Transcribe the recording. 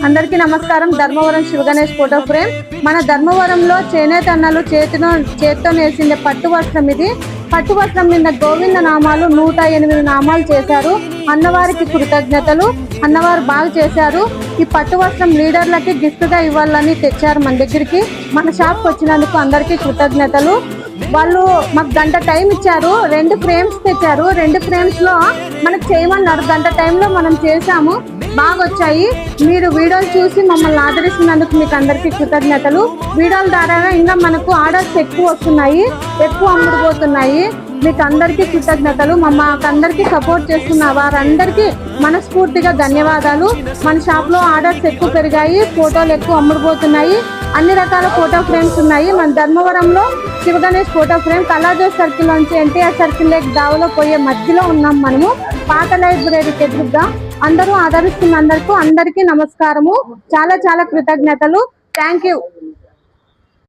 అందరికీ నమస్కారం. Dharmavaram Shiva Ganesh photo frame మన ధర్మవరంలో చేనేత అన్నలు చేతితో నేసిండే పట్టు వస్త్రం. ఇది పట్టు వస్త్రం మీద గోవింద నామాలు 108 నామాలు చేశారు. అన్నవారికి కృతజ్ఞతలు. అన్నవారు బాగా చేశారు. ఈ పట్టు వస్త్రం లీడర్లకి గిఫ్ట్ గా ఇవ్వాలని తెచ్చారు మన దగ్గరికి. మన షాప్కి వచ్చినందుకు అందరికీ కృతజ్ఞతలు. వాళ్ళు మాకు గంట టైం ఇచ్చారు. 2 ఫ్రేమ్స్ తెచ్చారు. 2 ఫ్రేమ్స్ లో మనకు చేయమన్నారు. గంట టైంలో మనం చేసాము. బాగా వచ్చాయి. మీరు వీడియోలు చూసి మమ్మల్ని ఆదరిస్తున్నందుకు మీకు అందరికీ కృతజ్ఞతలు. వీడియోల ద్వారా ఇంకా మనకు ఆర్డర్స్ ఎక్కువ వస్తున్నాయి, ఎక్కువ అమ్ముడుపోతున్నాయి. మీకు అందరికీ కృతజ్ఞతలు. మాకు అందరికీ సపోర్ట్ చేస్తున్న వారందరికీ మనస్ఫూర్తిగా ధన్యవాదాలు. మన షాప్లో ఆర్డర్స్ ఎక్కువ పెరిగాయి, ఫోటోలు ఎక్కువ అమ్ముడుపోతున్నాయి. అన్ని రకాల ఫోటో ఫ్రేమ్స్ ఉన్నాయి. మన ధర్మవరంలో శివ గణేష్ ఫోటో ఫ్రేమ్ కళాజోస్ సర్కిల్ నుంచి ఎన్టీఆర్ సర్కిల్ లేక్ దావలో పోయే మధ్యలో ఉన్నాం మనము. పాత లైబ్రరీకి ఎదురుగా. అందరూ ఆదరిస్తున్నందుకు అందరికీ నమస్కారము. చాలా చాలా కృతజ్ఞతలు. Thank you.